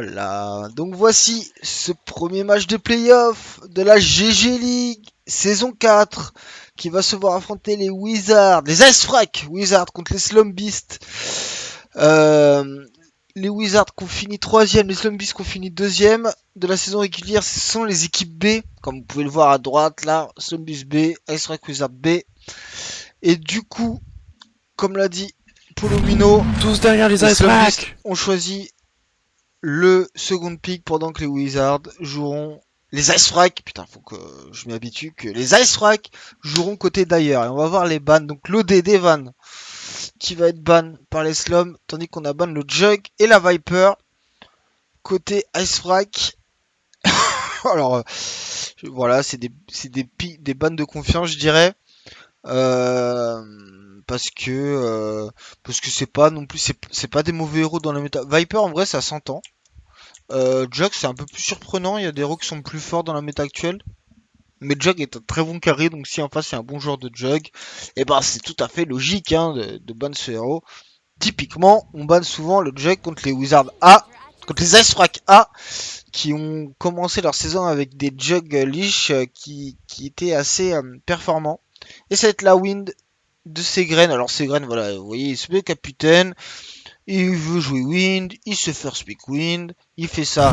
Voilà, donc voici ce premier match de playoff de la GG League saison 4 qui va se voir affronter les Wizards, les Icefrac Wizards contre les Slum Beasts. Euh, les Wizards qui ont fini 3ème, les Slum Beasts qui ont fini 2ème de la saison régulière. Ce sont les équipes B, comme vous pouvez le voir à droite là, Slum Beasts B, Icefrac Wizards B. Et du coup, comme l'a dit Polomino, Tous derrière les les Slum Beasts Icefrac. ont choisi le second pick pendant que les Wizards joueront les Icefrac. Putain, faut que je m'y habitue que les Icefrac joueront côté d'ailleurs. Et on va voir les bans. Donc l'OD Van qui va être ban par les Slums, tandis qu'on a ban le Jug et la Viper côté Icefrac. Alors voilà, des bans de confiance, je dirais. Euh, parce que c'est pas non plus c'est pas des mauvais héros dans la méta. Viper en vrai ça s'entend. Jug c'est un peu plus surprenant, il y a des héros qui sont plus forts dans la méta actuelle. Mais Jug est un très bon carré, donc si en face il y a un bon joueur de Jug, et ben c'est tout à fait logique hein, de ban ce héros. Typiquement, on banne souvent le Jug contre les Wizards A, contre les Icefrac A, qui ont commencé leur saison avec des Jug Leash qui étaient assez performants. Et ça va être la Wind de Segren. Alors Segren, voilà, vous voyez, il se met capitaine, il veut jouer Wind, il se first pick Wind, il fait ça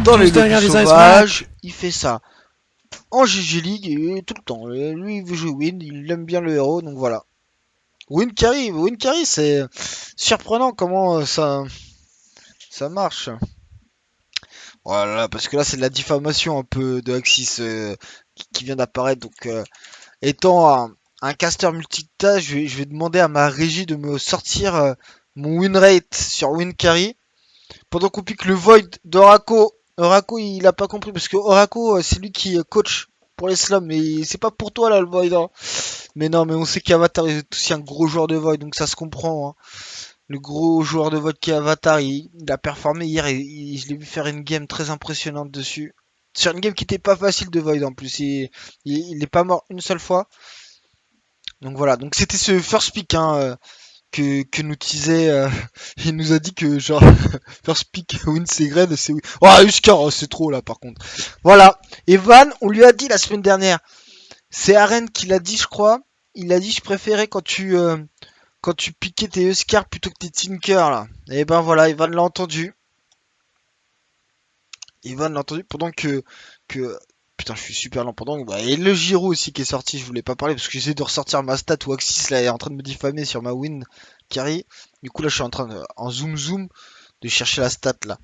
dans les Tous lobbies derrière les sauvages, Icefrac. il fait ça en GG League et tout le temps. Lui, il veut jouer Wind, il aime bien le héros, donc voilà. Wind Carry, c'est surprenant comment ça marche. Voilà, parce que là, c'est de la diffamation un peu de Axis qui vient d'apparaître. Donc, étant un caster multitâche, je vais demander à ma régie de me sortir mon win rate sur Win Carry. Pendant qu'on pique le Void d'Orako. Orako, il a pas compris parce que Orako, c'est lui qui coach pour les slums. Mais c'est pas pour toi là le Void. Hein. Mais non, mais on sait qu'Avatar est aussi un gros joueur de Void, donc ça se comprend. Hein. Le gros joueur de Void qui est Avatar, il a performé hier et je l'ai vu faire une game très impressionnante dessus. Sur une game qui était pas facile de Void en plus. Il est pas mort une seule fois. Donc voilà, donc c'était ce first pick hein, que nous teasait. Il nous a dit que genre first pick win Segred, c'est oh Huskar, oh, c'est trop là par contre. Voilà. Evan, on lui a dit la semaine dernière. C'est Aren qui l'a dit, je crois. Il a dit je préférais quand tu piquais tes Huskar plutôt que tes Tinker là. Et ben voilà, Evan l'a entendu. Evan l'a entendu pendant que putain, je suis super lent pendant. Bah, et le Giro aussi qui est sorti, je voulais pas parler parce que j'essaie de ressortir ma stat où Axis là est en train de me diffamer sur ma win carry. Du coup là je suis en train de, en zoom de chercher la stat là.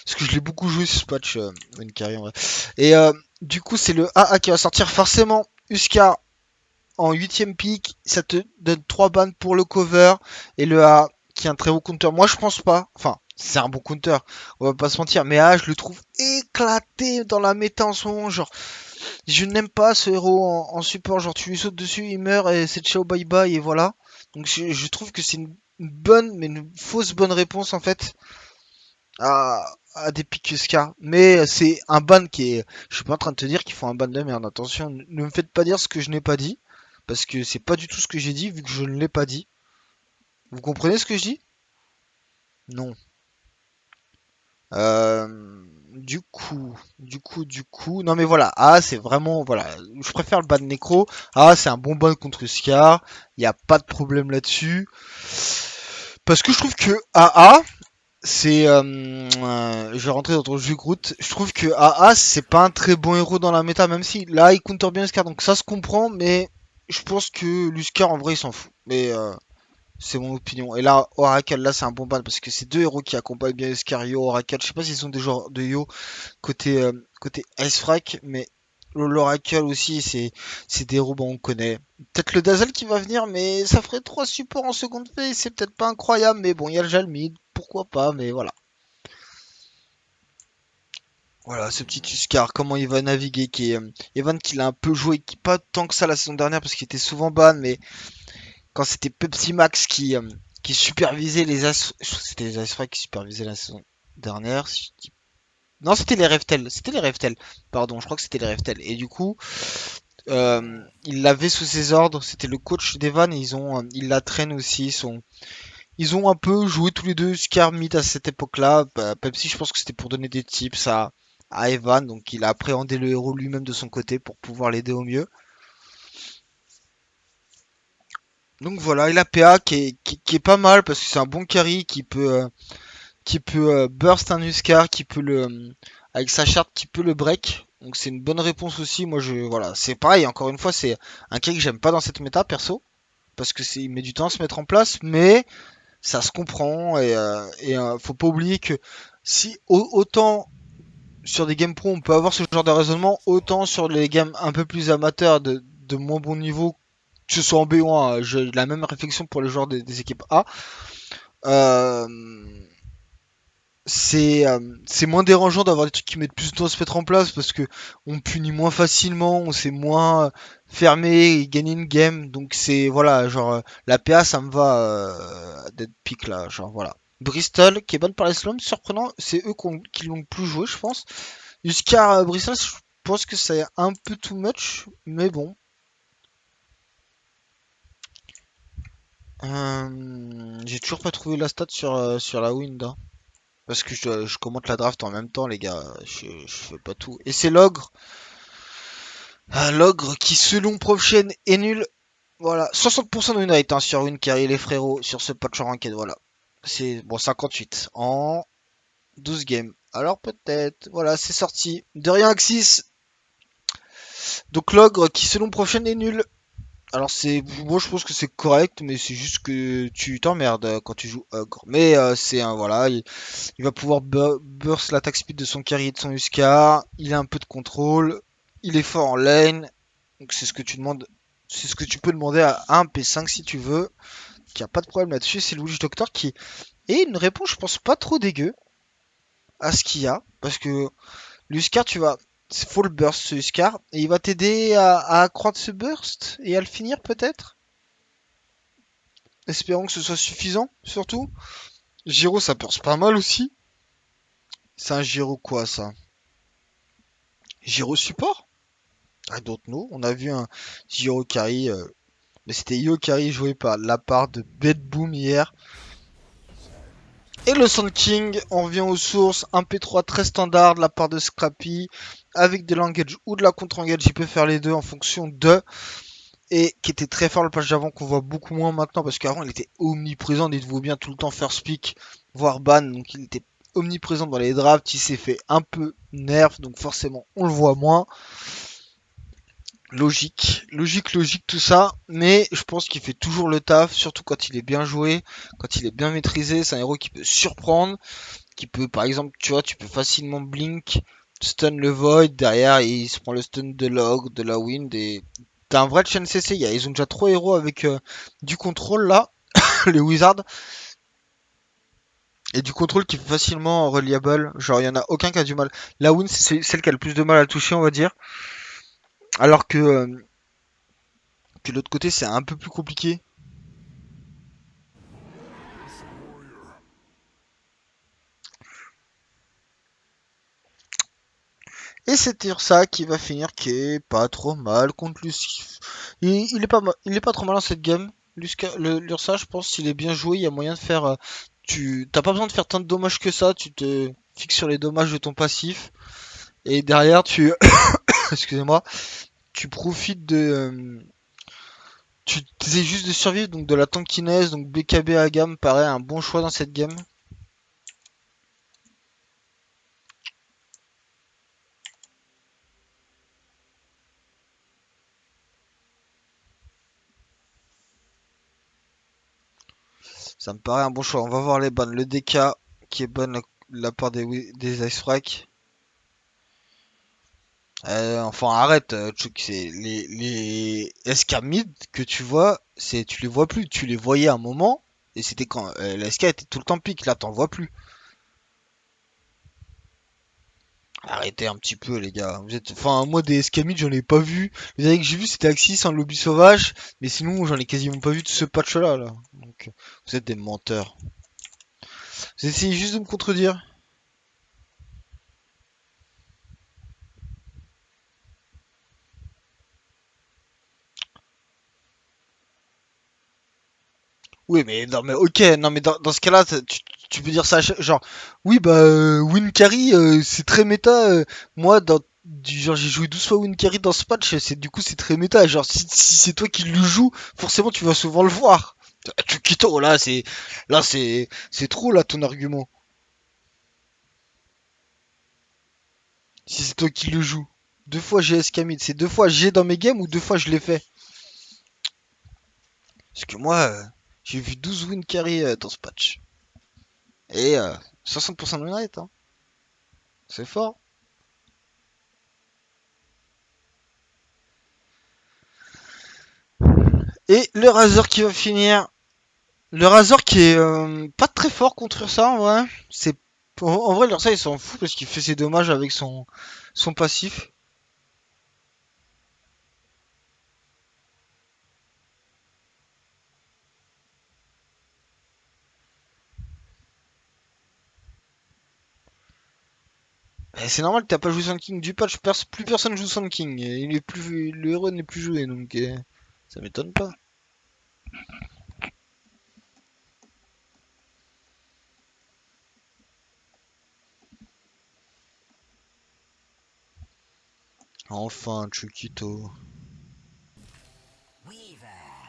Parce que je l'ai beaucoup joué ce patch win carry en vrai. Et du coup c'est le AA qui va sortir forcément. Huskar en 8ème pick, ça te donne 3 bans pour le cover et le A qui est un très bon counter. Moi je pense pas, enfin c'est un bon counter, on va pas se mentir, mais A je le trouve éclaté dans la méta en ce moment, genre je n'aime pas ce héros en support, genre tu lui sautes dessus, il meurt et c'est ciao bye bye et voilà. Donc je trouve que c'est une bonne mais une fausse bonne réponse en fait à des pics Scar. Mais c'est un ban qui est. Je suis pas en train de te dire qu'il faut un ban de merde. Attention, ne me faites pas dire ce que je n'ai pas dit. Parce que c'est pas du tout ce que j'ai dit vu que je ne l'ai pas dit. Vous comprenez ce que je dis? Non. Non mais voilà. Ah, c'est vraiment. Voilà. Je préfère le ban Necro. Ah, c'est un bon ban contre Scar. Il n'y a pas de problème là-dessus. Parce que je trouve que AA, c'est je vais rentrer dans ton jeu Groot. Je trouve que AA c'est pas un très bon héros dans la méta, même si là il counter bien Luskar, donc ça se comprend, mais je pense que Luskar en vrai il s'en fout. Mais c'est mon opinion. Et là Oracle là c'est un bon ban parce que c'est deux héros qui accompagnent bien Luskar, Yo, Oracle. Je sais pas s'ils sont des joueurs de Yo côté Icefrac, mais l'Oracle aussi c'est des héros bon on connaît. Peut-être le Dazzle qui va venir, mais ça ferait 3 supports en seconde phase, c'est peut-être pas incroyable, mais bon il y a le Jalmid, pourquoi pas, mais voilà. Voilà, ce petit Huskar, comment il va naviguer, qui est Evan qui l'a un peu joué, qui pas tant que ça la saison dernière parce qu'il était souvent ban, mais quand c'était Pepsi Max qui supervisait les As, je crois que c'était les Asfra qui supervisaient la saison dernière. Si je dis- Non, c'était les Revtel, pardon, je crois que c'était les Revtel. Et du coup, il l'avait sous ses ordres, c'était le coach d'Evan et il l'a traîné aussi, Ils ont un peu joué tous les deux Scar mid à cette époque-là. Bah, Pepsi, je pense que c'était pour donner des tips à Evan, donc il a appréhendé le héros lui-même de son côté pour pouvoir l'aider au mieux. Donc voilà, il a PA qui est pas mal parce que c'est un bon carry qui peut burst un Huskar, qui peut avec sa charte, qui peut le break. Donc c'est une bonne réponse aussi. Moi voilà, c'est pareil. Encore une fois, c'est un carry que j'aime pas dans cette méta perso parce que il met du temps à se mettre en place, mais ça se comprend et faut pas oublier que si autant sur des games pro on peut avoir ce genre de raisonnement, autant sur les games un peu plus amateurs de moins bon niveau, que ce soit en B1, j'ai la même réflexion pour les joueurs des équipes A. Euh, c'est moins dérangeant d'avoir des trucs qui mettent plus de temps à se mettre en place parce que on punit moins facilement, on sait moins fermer et gagner une game. Donc c'est voilà, genre la PA ça me va d'être pique là, genre voilà. Bristol qui est bonne par les slums, surprenant, c'est eux qui l'ont le plus joué je pense. Jusqu'à Bristol, je pense que c'est un peu too much, mais bon. J'ai toujours pas trouvé la stat sur la wind, hein. Parce que je commente la draft en même temps, les gars. Je fais pas tout. Et c'est l'ogre. L'ogre qui, selon Profchen, est nul. Voilà. 60% de win rate hein, sur win carry, les frérots, sur ce patch en ranked. Voilà. C'est bon, 58 en 12 games. Alors peut-être. Voilà, c'est sorti. De rien, Axis. Donc l'ogre qui, selon Profchen, est nul. Alors moi je pense que c'est correct, mais c'est juste que tu t'emmerdes quand tu joues ogre. Mais c'est un voilà, il va pouvoir burst l'attaque speed de son carry et de son Huskar. Il a un peu de contrôle. Il est fort en lane. Donc c'est ce que tu demandes. C'est ce que tu peux demander à un P5 si tu veux. Qui a pas de problème là-dessus. C'est le Witch Doctor qui est une réponse, je pense, pas trop dégueu à ce qu'il y a. Parce que l'Huskar, tu vas. Faut le burst ce Huskar. Et il va t'aider à accroître ce burst et à le finir peut-être. Espérons que ce soit suffisant, surtout. Giro, ça burst pas mal aussi. C'est un Giro quoi ça? Giro support? I don't know. On a vu un Giro Carry, mais c'était Io Carry joué par la part de Bed Boom hier. Et le Sand King, on revient aux sources. Un P3 très standard de la part de Scrappy. Avec de l'engage ou de la contre-engage, il peut faire les deux en fonction de. Et qui était très fort le patch d'avant qu'on voit beaucoup moins maintenant parce qu'avant il était omniprésent, dites-vous bien tout le temps first pick, voire ban, donc il était omniprésent dans les drafts, il s'est fait un peu nerf, donc forcément on le voit moins. Logique tout ça, mais je pense qu'il fait toujours le taf, surtout quand il est bien joué, quand il est bien maîtrisé, c'est un héros qui peut surprendre, qui peut par exemple, tu vois, tu peux facilement blink, stun le void, derrière il se prend le stun de log, de la wind et t'as un vrai chain CC, ils ont déjà 3 héros avec du contrôle là, les wizards, et du contrôle qui est facilement reliable, genre il y en a aucun qui a du mal. La wind c'est celle qui a le plus de mal à toucher on va dire, alors que l'autre côté c'est un peu plus compliqué. Et c'est Ursa qui va finir qui est pas trop mal contre Lucif. Il est pas trop mal dans cette game. L'Ursa, je pense, s'il est bien joué, il y a moyen de faire. T'as pas besoin de faire tant de dommages que ça. Tu te fixes sur les dommages de ton passif. Et derrière, excusez-moi, tu profites tu essaies juste de survivre, donc de la tankiness. Donc BKB à gamme paraît un bon choix dans cette game. Ça me paraît un bon choix. On va voir les bans. Le DK qui est bonne la part des Ice Frac. Enfin arrête, Chuck, c'est les SK mid que tu vois, tu les vois plus, tu les voyais à un moment et c'était quand la SK était tout le temps pique, là t'en vois plus. Arrêtez un petit peu les gars, enfin moi des SK mid j'en ai pas vu. Les derniers que j'ai vu c'était Axis en lobby sauvage, mais sinon j'en ai quasiment pas vu de ce patch là. Donc vous êtes des menteurs. Vous essayez juste de me contredire. Oui, mais non, mais ok, non, mais dans ce cas-là, tu peux dire ça, genre, oui, bah, Win Carry, c'est très méta. Moi, genre, j'ai joué 12 fois Win Carry dans ce patch, du coup, c'est très méta. Genre, si c'est toi qui le joues, forcément, tu vas souvent le voir. Chukito, c'est trop, là, ton argument. Si c'est toi qui le joues. Deux fois j'ai escamide, c'est deux fois j'ai dans mes games ou deux fois je l'ai fait. Parce que moi, j'ai vu 12 win carry dans ce patch. Et 60% de win rate, hein. C'est fort. Et le Razor qui va finir. Le Razor qui est pas très fort contre ça en vrai. En vrai, leur ça il s'en fout parce qu'il fait ses dommages avec son passif. Et c'est normal, t'as pas joué Sand King du patch, plus personne joue Sand King. Le héros n'est plus joué donc ça m'étonne pas. Enfin, Chukito.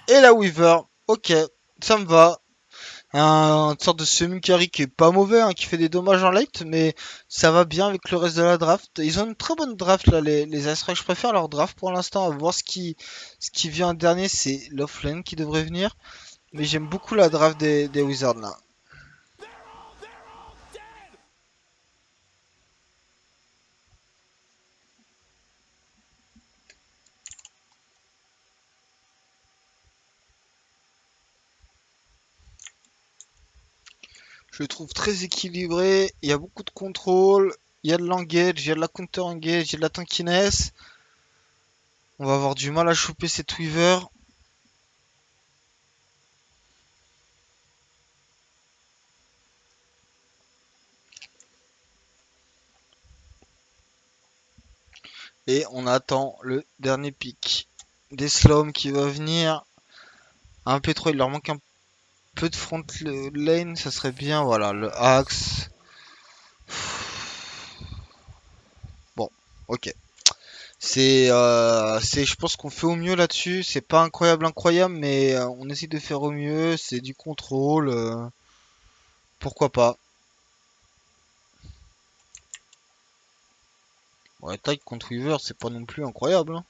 Et la Weaver, ok, ça me va. Une sorte de semi-carry qui est pas mauvais, hein, qui fait des dommages en late, mais ça va bien avec le reste de la draft. Ils ont une très bonne draft là, les Astrax. Je préfère leur draft pour l'instant. À voir ce qui vient en dernier, c'est l'offlane qui devrait venir. Mais j'aime beaucoup la draft des Wizards là. Je le trouve très équilibré. Il y a beaucoup de contrôle. Il y a de l'engage, il y a de la counter-engage, il y a de la tankiness. On va avoir du mal à choper cette Weaver. Et on attend le dernier pick des Slums qui va venir. Un P3, il leur manque un peu de front lane, ça serait bien. Voilà, le axe. Bon, ok. Je pense qu'on fait au mieux là-dessus. C'est pas incroyable, incroyable, mais on essaie de faire au mieux. C'est du contrôle. Pourquoi pas. Ouais, Tide contre Weaver, c'est pas non plus incroyable, hein.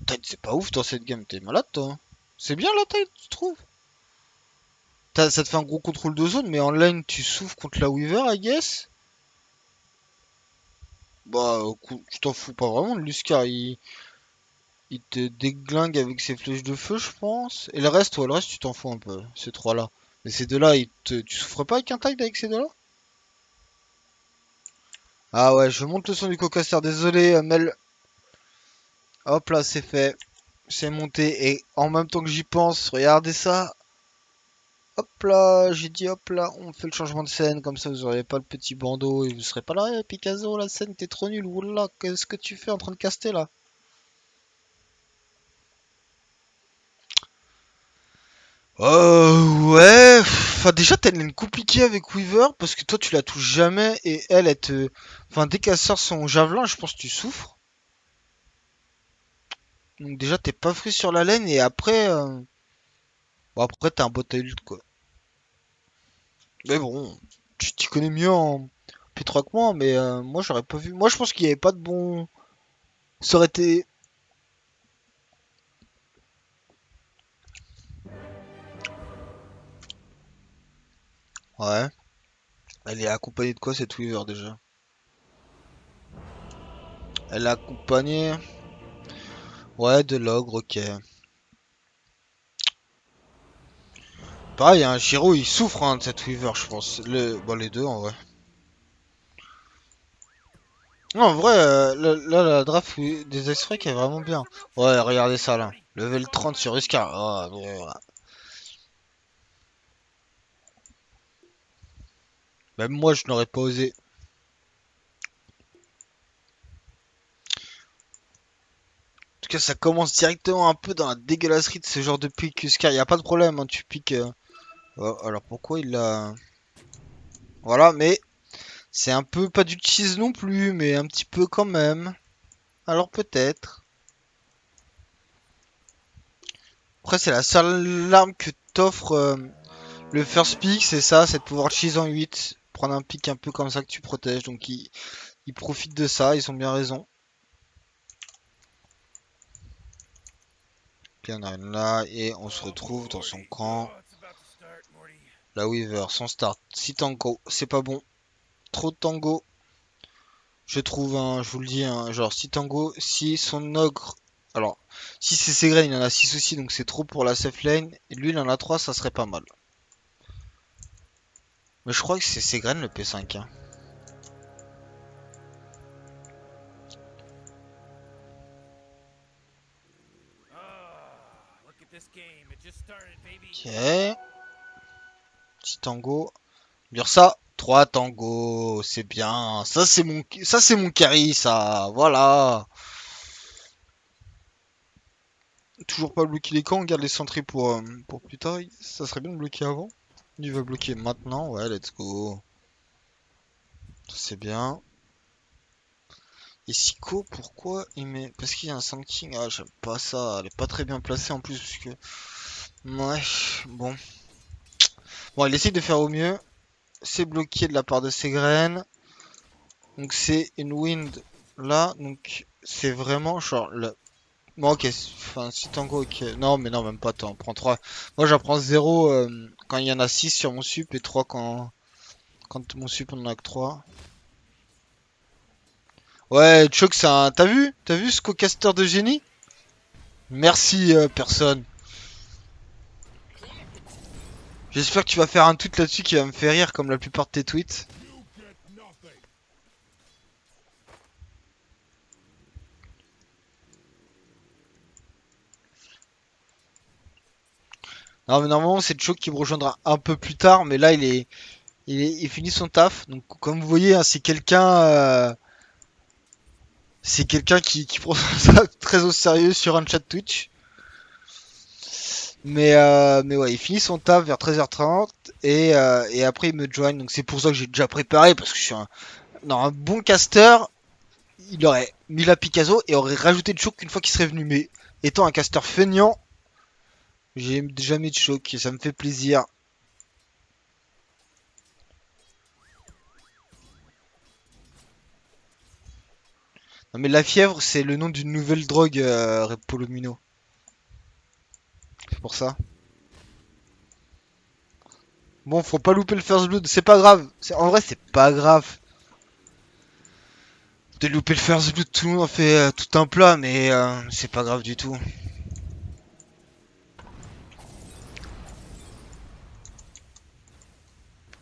Tide, c'est pas ouf dans cette game. T'es malade, toi, hein. C'est bien la Tide, tu trouves? Ça te fait un gros contrôle de zone, mais en lane, tu souffres contre la Weaver, I guess. Bah, tu t'en fous pas vraiment. Luscar, il te déglingue avec ses flèches de feu, je pense. Et le reste, ouais, le reste, tu t'en fous un peu. Ces trois-là. Mais ces deux-là, tu souffres pas avec un tide avec ces deux-là? Ah ouais, je monte le son du cocaster. Désolé, Mel. Hop là, c'est fait. C'est monté. Et en même temps que j'y pense, regardez ça. Hop là, j'ai dit hop là, on fait le changement de scène. Comme ça, vous aurez pas le petit bandeau et vous serez pas là. Eh, Picasso, la scène, t'es trop nul. Oula, qu'est-ce que tu fais en train de caster là? Ouais, enfin déjà t'as une ligne compliquée avec Weaver parce que toi tu la touches jamais et enfin dès qu'elle sort son javelin, je pense que tu souffres. Donc déjà t'es pas free sur la laine et après, bon après t'as un bot ult quoi. Mais bon, tu t'y connais mieux en P3 que moi, mais moi j'aurais pas vu. Moi je pense qu'il y avait pas de bon. Ça aurait été. Ouais. Elle est accompagnée de quoi cette Weaver déjà? Elle est accompagnée. Ouais, de l'ogre, ok. Pareil, hein, Shiro il souffre hein, de cette Weaver, je pense. Bon, les deux en vrai. Non, en vrai, là, la draft des Ice est vraiment bien. Ouais, regardez ça là. Level 30 sur Iskar. Oh, voilà. Même moi, je n'aurais pas osé. tout cas, ça commence directement un peu dans la dégueulasserie de ce genre de pick Huskar. Y a pas de problème, hein, tu piques. Oh, alors pourquoi il l'a. Voilà, mais c'est un peu pas du cheese non plus, mais un petit peu quand même. Alors peut-être. Après, c'est la seule arme que t'offre le first pick, c'est ça, c'est de pouvoir cheese en 8. Prendre un pick un peu comme ça que tu protèges. Donc ils profitent de ça, ils ont bien raison. Puis on arrive là et on se retrouve dans son camp. La Weaver, son start. 6 tango, c'est pas bon. Trop de tango. Je trouve, hein, je vous le dis, hein, genre si tango, si son ogre. Alors, si c'est Segraine, il en a 6 aussi, donc c'est trop pour la safe lane. Et lui, il en a 3, ça serait pas mal. Mais je crois que c'est Segraine le P5. Hein. Ok. Petit tango. Dire ça. 3 tango, c'est bien. Ça c'est mon carry, ça. Voilà. Toujours pas bloquer les camps, on garde les sentries pour plus tard. Ça serait bien de bloquer avant. Il va bloquer maintenant, ouais, let's go. Ça c'est bien. Et Siko, pourquoi il met. Parce qu'il y a un Sand King. Ah, j'aime pas ça. Elle est pas très bien placée en plus. Parce que. Ouais, bon. Bon, il essaye de faire au mieux. C'est bloqué de la part de ses graines. Donc c'est une wind là. Donc c'est vraiment genre. Bon, ok. Enfin, si tango, ok. Non, mais non, même pas. Attends, prends 3. Moi, j'en prends 0 quand il y en a 6 sur mon sup et 3 quand mon sup on en a que 3. Ouais, Choc, c'est un. T'as vu? T'as vu ce co-caster de génie? Merci, personne. J'espère que tu vas faire un tweet là-dessus qui va me faire rire comme la plupart de tes tweets. Non mais normalement c'est Choc qui me rejoindra un peu plus tard, mais là il finit son taf. Donc comme vous voyez, hein, c'est quelqu'un qui prend ça très au sérieux sur un chat Twitch. Mais ouais, il finit son taf vers 13h30 et après il me join. Donc c'est pour ça que j'ai déjà préparé parce que je suis un bon caster. Il aurait mis la Picasso et aurait rajouté de choc une fois qu'il serait venu. Mais étant un caster feignant, j'ai déjà mis de choc et ça me fait plaisir. Non mais la fièvre, c'est le nom d'une nouvelle drogue, Repolomino. C'est pour ça. Bon, faut pas louper le first blood, c'est pas grave. En vrai, c'est pas grave de louper le first blood. Tout le monde en fait tout un plat, mais c'est pas grave du tout.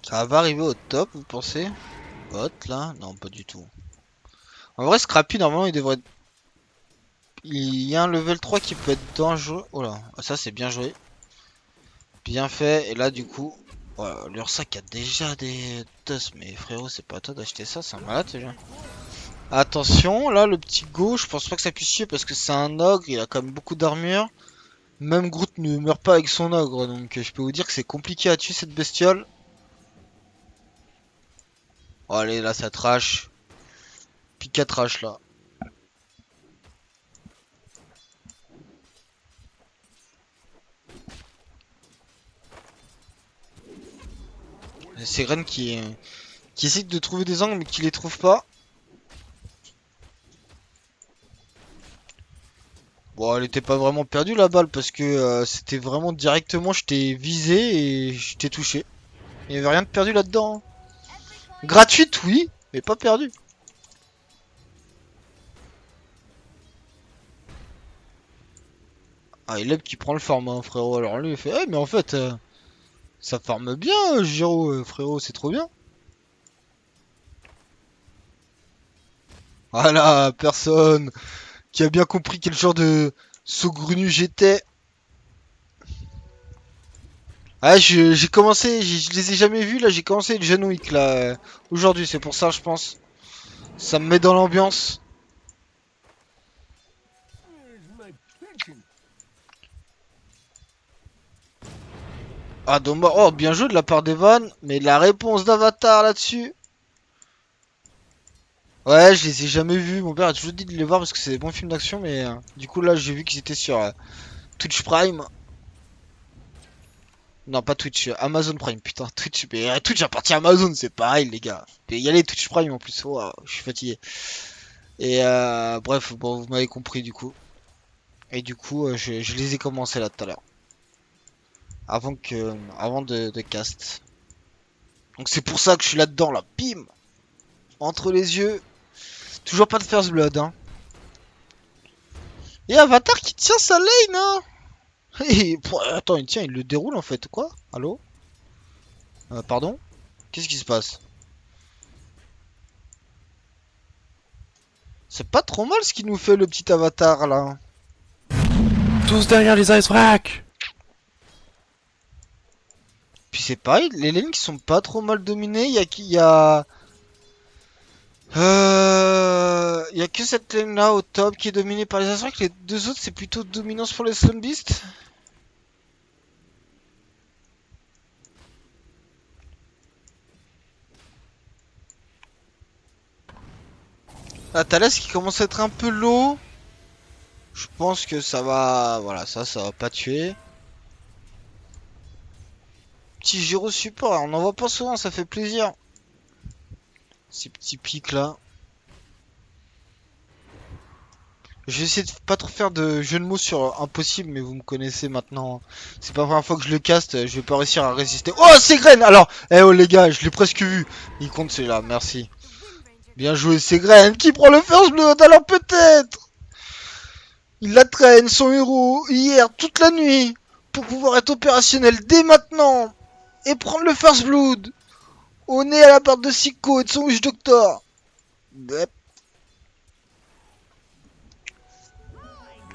Ça va arriver au top, vous pensez? Bot là? Non, pas du tout. En vrai, Scrappy, normalement, il devrait. Il y a un level 3 qui peut être dangereux. Oh là, ça c'est bien joué. Bien fait. Et là, du coup, voilà, l'Ursac a déjà des dust. Mais frérot, c'est pas à toi d'acheter ça, c'est un malade ce jeu. Attention, là, le petit go, je pense pas que ça puisse tuer parce que c'est un ogre. Il a quand même beaucoup d'armure. Même Groot ne meurt pas avec son ogre. Donc, je peux vous dire que c'est compliqué à tuer cette bestiole. Oh, allez, là, ça trash. Pika trash là. C'est Ren qui essaye de trouver des angles mais qui les trouve pas. Bon, elle était pas vraiment perdue la balle parce que c'était vraiment directement, je t'ai visé et je t'ai touché. Il y avait rien de perdu là-dedans. Hein. Gratuite, oui, mais pas perdu. Ah, Eleb qui prend le farm, hein, frérot. Alors lui, il fait, mais en fait, ça farme bien, Giro, frérot, c'est trop bien. Voilà, personne qui a bien compris quel genre de saugrenu j'étais. Ah, j'ai commencé, je les ai jamais vus là, j'ai commencé le John Wick là, aujourd'hui, c'est pour ça, je pense. Ça me met dans l'ambiance. Ah, dommage. Oh, bien joué de la part d'Evan. Mais la réponse d'Avatar là-dessus. Ouais, je les ai jamais vus. Mon père a toujours dit de les voir parce que c'est des bons films d'action. Mais du coup, là, j'ai vu qu'ils étaient sur Twitch Prime. Non, pas Twitch, Amazon Prime. Putain, Twitch. Mais Twitch appartient à Amazon, c'est pareil, les gars. Et y a les Twitch Prime en plus. Oh, je suis fatigué. Et bref, bon, vous m'avez compris du coup. Et du coup, je les ai commencés là tout à l'heure. Avant de cast. Donc c'est pour ça que je suis là-dedans, là. Bim! Entre les yeux. Toujours pas de First Blood, hein. Et Avatar qui tient sa lane, hein. Attends, il le déroule en fait. Quoi? Allô? Pardon? Qu'est-ce qui se passe? C'est pas trop mal ce qu'il nous fait le petit Avatar là. Tous derrière les ice racks. Puis c'est pareil, les lanes qui sont pas trop mal dominées. Il y a que cette lane là au top qui est dominée par les Azrak. Les deux autres c'est plutôt dominance pour les Slum Beasts. La Thalès qui commence à être un peu low. Je pense que ça va. Voilà, ça va pas tuer. Petit gyro support, on en voit pas souvent, ça fait plaisir. Ces petits pics là. Je vais essayer de pas trop faire de jeu de mots sur impossible, mais vous me connaissez maintenant. C'est pas la première fois que je le caste, je vais pas réussir à résister. Oh, Seygren. Alors, eh oh les gars, je l'ai presque vu. Il compte celui-là, merci. Bien joué, Seygren. Qui prend le first blood? Alors peut-être. Il la traîne, son héros, hier, toute la nuit, pour pouvoir être opérationnel dès maintenant. Et prendre le first blood. Au nez à la part de Sicko et de son Wish Doctor. Yep.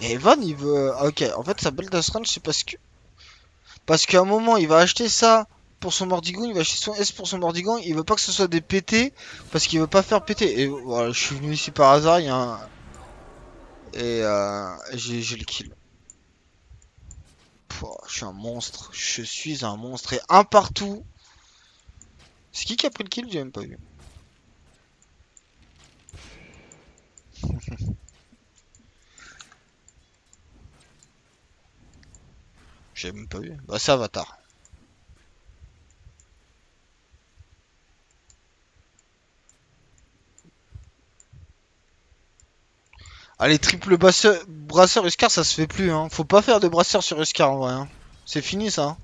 Et Evan, il veut. Ah, ok, en fait, sa belle Range, c'est parce que. Parce qu'à un moment, il va acheter ça pour son Mordigon, il va acheter son S pour son Mordigon, il veut pas que ce soit des PT, parce qu'il veut pas faire péter. Et voilà, je suis venu ici par hasard, il y a un. Et j'ai le kill. Pouah, je suis un monstre, je suis un monstre. Et un partout. C'est qui a pris le kill? J'ai même pas vu. J'ai même pas vu. Bah, c'est Avatar. Allez, triple brasseur Huskar, ça se fait plus, hein. Faut pas faire de brasseur sur Huskar en vrai, hein. C'est fini ça, hein.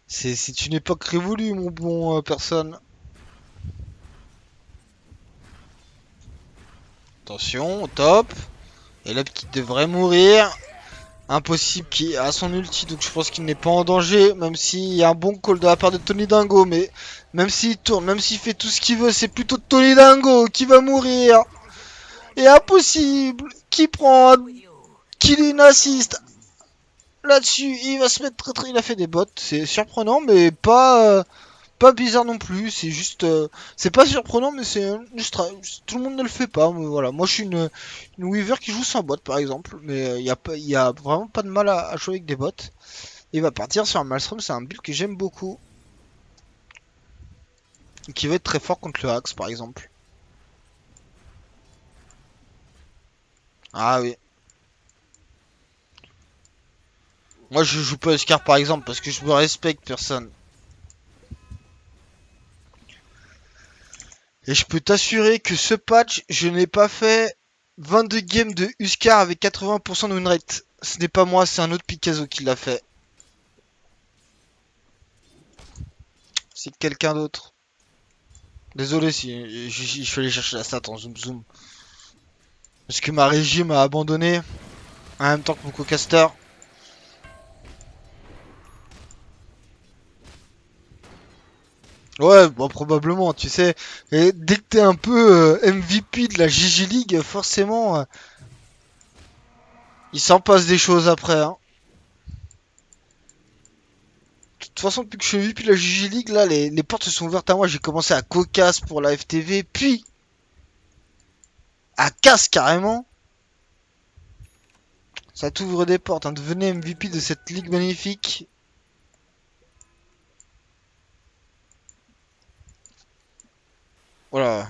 C'est une époque révolue, mon bon personne. Attention, au top. Et là, qui devrait mourir. Impossible qui a son ulti, donc je pense qu'il n'est pas en danger. Même s'il y a un bon call de la part de Tony Dingo. Mais même s'il tourne, même s'il fait tout ce qu'il veut, c'est plutôt Tony Dingo qui va mourir. Et impossible. Qui prend un kill assist là-dessus. Il va se mettre très. Il a fait des bots. C'est surprenant, mais pas bizarre non plus, c'est juste. C'est pas surprenant, mais c'est juste. Tout le monde ne le fait pas. Mais voilà. Moi, je suis une Weaver qui joue sans bot, par exemple. Mais y a vraiment pas de mal à jouer avec des bots. Il va partir sur un Maelstrom, c'est un build que j'aime beaucoup. Qui va être très fort contre le Axe, par exemple. Ah oui. Moi, je joue pas Oscar, par exemple, parce que je me respecte personne. Et je peux t'assurer que ce patch, je n'ai pas fait 22 games de Huskar avec 80% de winrate. Ce n'est pas moi, c'est un autre Picasso qui l'a fait. C'est quelqu'un d'autre. Désolé si je suis allé chercher la stat en zoom zoom. Parce que ma régie m'a abandonné en même temps que mon co-caster. Ouais, bon, probablement, tu sais. Et dès que t'es un peu MVP de la GG League, forcément, il s'en passe des choses après, hein. De toute façon, depuis que je suis MVP de la GG League, là, les portes se sont ouvertes à moi. J'ai commencé à cocasse pour la FTV, puis À casse carrément. Ça t'ouvre des portes, hein. Devenez MVP de cette ligue magnifique. Voilà.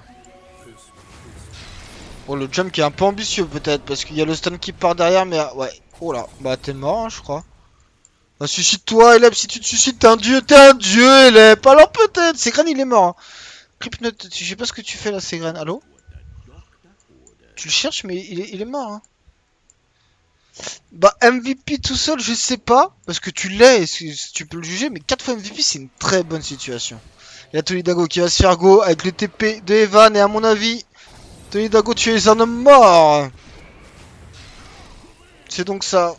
Bon, le jump qui est un peu ambitieux peut-être, parce qu'il y a le stun qui part derrière, mais ouais. Oh là, bah t'es mort, hein, je crois. Bah, suicide-toi, Eleb, si tu te suicides, t'es un dieu, Eleb. Alors peut-être, Seegren il est mort. Hein. Cryptnote, je sais pas ce que tu fais là, Seegren. Allô? Tu le cherches, mais il est mort. Hein. Bah MVP tout seul, je sais pas, parce que tu l'es, si tu peux le juger, mais 4 fois MVP c'est une très bonne situation. Il y a Tolidago qui va se faire go avec le TP de Evan, et à mon avis, Tolidago tu es un homme mort. C'est donc ça.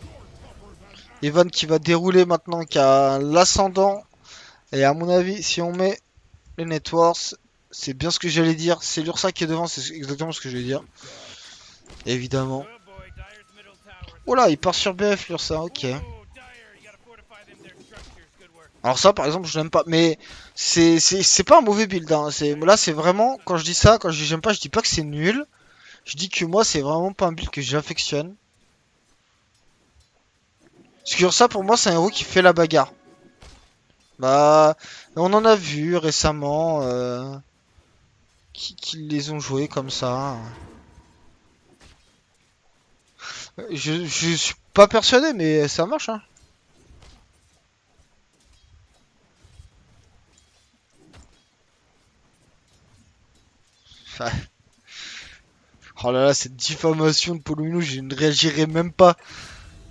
Evan qui va dérouler maintenant, qui a l'ascendant. Et à mon avis, si on met les networks, c'est bien ce que j'allais dire. C'est l'Ursa qui est devant, c'est exactement ce que je vais dire. Évidemment. Oh là, il part sur BF l'Ursa, ok. Alors ça par exemple je l'aime pas, mais c'est pas un mauvais build, hein. Là c'est vraiment, quand je dis ça, quand je dis j'aime pas, je dis pas que c'est nul. Je dis que moi c'est vraiment pas un build que j'affectionne. Parce que ça pour moi c'est un héros qui fait la bagarre. Bah on en a vu récemment qui les ont joués comme ça. Je suis pas persuadé mais ça marche hein. Oh là là cette diffamation de Polomino je ne réagirai même pas.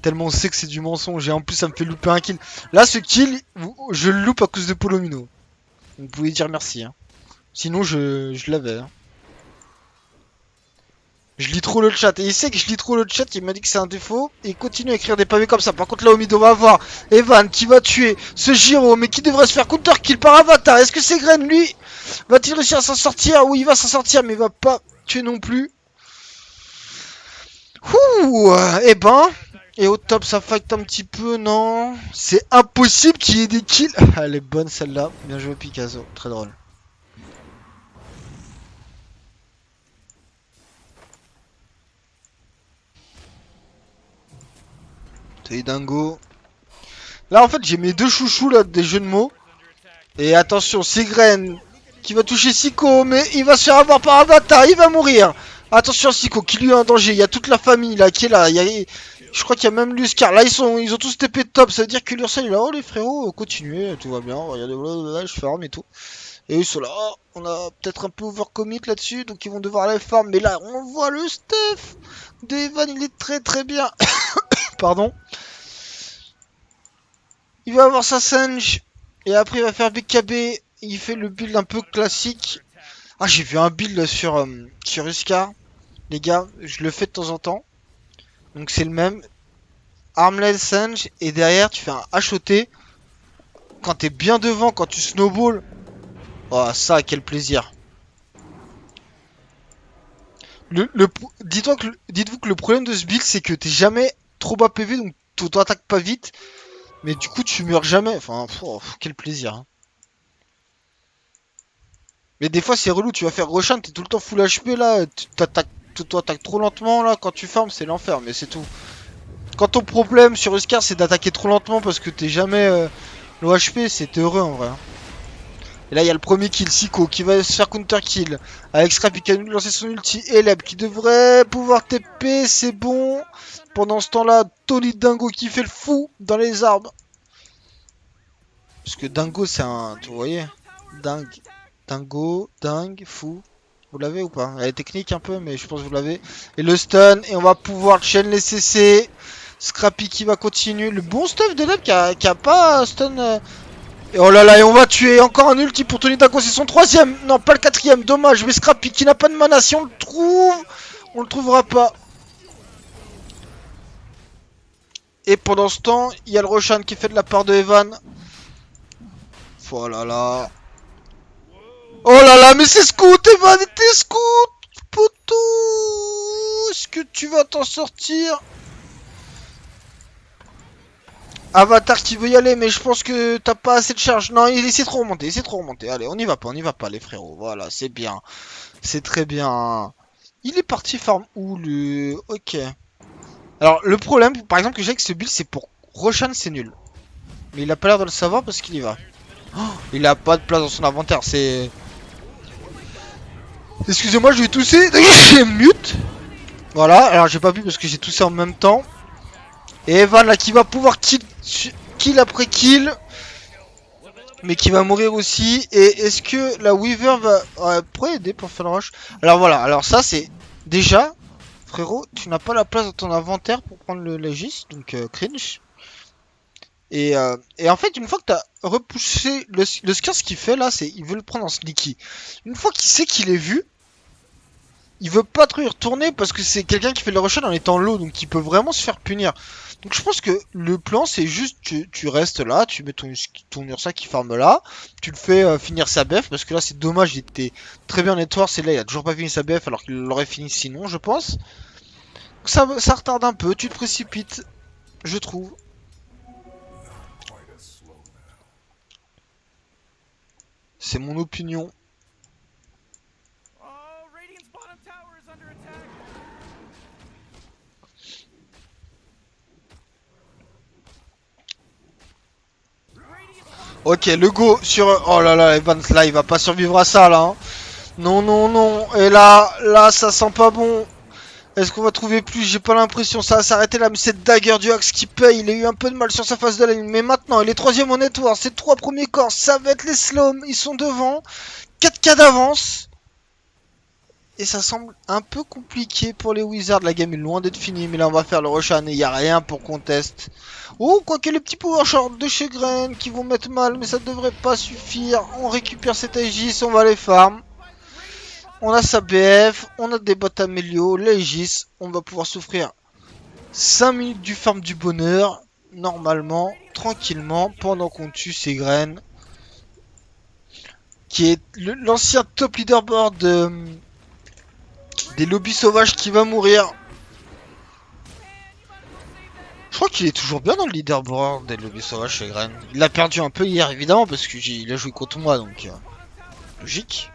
Tellement on sait que c'est du mensonge et en plus ça me fait louper un kill. Là ce kill je le loupe à cause de Polomino. Vous pouvez dire merci. Hein. Sinon, je l'avais. Hein. Je lis trop le chat. Et il sait que je lis trop le chat. Il m'a dit que c'est un défaut. Et il continue à écrire des pavés comme ça. Par contre, là, au mid, on va voir Evan qui va tuer ce Giro. Mais qui devrait se faire counter kill par Avatar. Est-ce que c'est Gren, lui? Va-t-il réussir à s'en sortir? Oui, il va s'en sortir. Mais il va pas tuer non plus. Ouh. Eh ben. Et au top, ça fight un petit peu. Non. C'est impossible qu'il y ait des kills. Elle est bonne celle-là. Bien joué, Picasso. Très drôle. T'es dingo. Là, en fait, j'ai mes deux chouchous là, des jeux de mots. Et attention, Sigren qui va toucher Siko, mais il va se faire avoir par Avatar, il va mourir. Attention, Siko qui lui est en danger. Il y a toute la famille là qui est là. Je crois qu'il y a même Luscar. Là, ils ont tous TP top. Ça veut dire que l'Ursel, il a, oh les frérots, continuez, tout va bien. Regardez, je farm et tout. Et eux, ils sont là. Oh, on a peut-être un peu overcommit là-dessus, donc ils vont devoir aller farm. Mais là, on voit le stuff d'Evan, il est très très bien. Pardon. Il va avoir sa Sange. Et après, il va faire BKB. Il fait le build un peu classique. Ah, j'ai vu un build sur Huskar. Les gars, je le fais de temps en temps. Donc, c'est le même. Armlet Sange. Et derrière, tu fais un HOT. Quand t'es bien devant, quand tu snowball. Oh, ça, quel plaisir. Dites-vous que le problème de ce build, c'est que t'es jamais trop bas PV. Donc, t'attaques pas vite. Mais du coup, tu meurs jamais. Enfin, quel plaisir. Hein. Mais des fois c'est relou, tu vas faire Roshan, t'es tout le temps full HP là, tu t'attaques trop lentement là, quand tu farmes c'est l'enfer, mais c'est tout. Quand ton problème sur Huskar c'est d'attaquer trop lentement parce que t'es jamais le HP, c'est heureux en vrai. Hein. Et là il y a le premier kill, Siko, qui va se faire counter kill. Avec Scrap, il can lancer son ulti, Eleb qui devrait pouvoir TP, c'est bon. Pendant ce temps là, Tony Dingo qui fait le fou dans les arbres. Parce que Dingo c'est un, vous voyez, dingue. Dingo, dingue, fou. Vous l'avez ou pas? Elle est technique un peu, mais je pense que vous l'avez. Et le stun, et on va pouvoir chain les CC. Scrappy qui va continuer. Le bon stuff de Leb qui a pas stun. Et oh là là, et on va tuer encore un ulti pour Tony Dago. C'est son troisième. Non, pas le quatrième. Dommage. Mais Scrappy qui n'a pas de mana. Si on le trouve, on le trouvera pas. Et pendant ce temps, il y a le Roshan qui fait de la part de Evan. Oh là là. Oh là là, mais c'est Scout, Evan, t'es Scout, poteau. Est-ce que tu vas t'en sortir? Avatar qui veut y aller, mais je pense que t'as pas assez de charge. Non, il essaie trop remonter, Allez, on y va pas, les frérots. Voilà, c'est bien. C'est très bien. Il est parti farm où le... Ok. Alors le problème, par exemple, que j'ai avec ce build, c'est pour Roshan, c'est nul. Mais il a pas l'air de le savoir parce qu'il y va. Oh, il a pas de place dans son inventaire, c'est... Excusez-moi, je vais tousser. J'ai mute. Voilà, alors j'ai pas vu parce que j'ai toussé en même temps. Et Evan là qui va pouvoir kill après kill. Mais qui va mourir aussi. Et est-ce que la Weaver va... Ouais, pourrait aider pour faire le rush. Alors voilà, alors ça c'est... Déjà, frérot, tu n'as pas la place dans ton inventaire pour prendre le Légis. Donc cringe. Et en fait, une fois que t'as repoussé... Le Skir, ce qu'il fait là, c'est... Il veut le prendre en sneaky. Une fois qu'il sait qu'il est vu... Il veut pas trop y retourner parce que c'est quelqu'un qui fait le rush en étant low. Donc il peut vraiment se faire punir. Donc je pense que le plan c'est juste tu restes là, tu mets ton Ursa qui farme là, tu le fais finir sa BF parce que là c'est dommage, il était très bien network, c'est là il a toujours pas fini sa BF alors qu'il l'aurait fini sinon je pense. Donc ça retarde un peu, tu te précipites, je trouve. C'est mon opinion. Ok, le go sur... Oh là là, Evans là, il va pas survivre à ça là. Hein. Non, non, non. Et là, ça sent pas bon. Est-ce qu'on va trouver plus? J'ai pas l'impression. Ça va s'arrêter là. Mais cette dagger du Axe qui paye. Il a eu un peu de mal sur sa face de la ligne. Mais maintenant, il est troisième au network. Ses trois premiers corps, ça va être les sloms. Ils sont devant. 4K d'avance. Et ça semble un peu compliqué pour les Wizards. La game est loin d'être finie. Mais là, on va faire le Roshan. Et il n'y a rien pour contest. Oh, quoique les petits power short de chez Gren qui vont mettre mal. Mais ça devrait pas suffire. On récupère cet Aegis. On va les farm. On a sa BF, on a des bottes Amélio, l'Aegis, on va pouvoir souffrir 5 minutes du farm du bonheur, normalement, tranquillement, pendant qu'on tue ces graines. Qui est l'ancien top leaderboard des lobbies sauvages qui va mourir. Je crois qu'il est toujours bien dans le leaderboard des lobbies sauvages chez Gren. Il l'a perdu un peu hier évidemment parce qu'il a joué contre moi donc logique.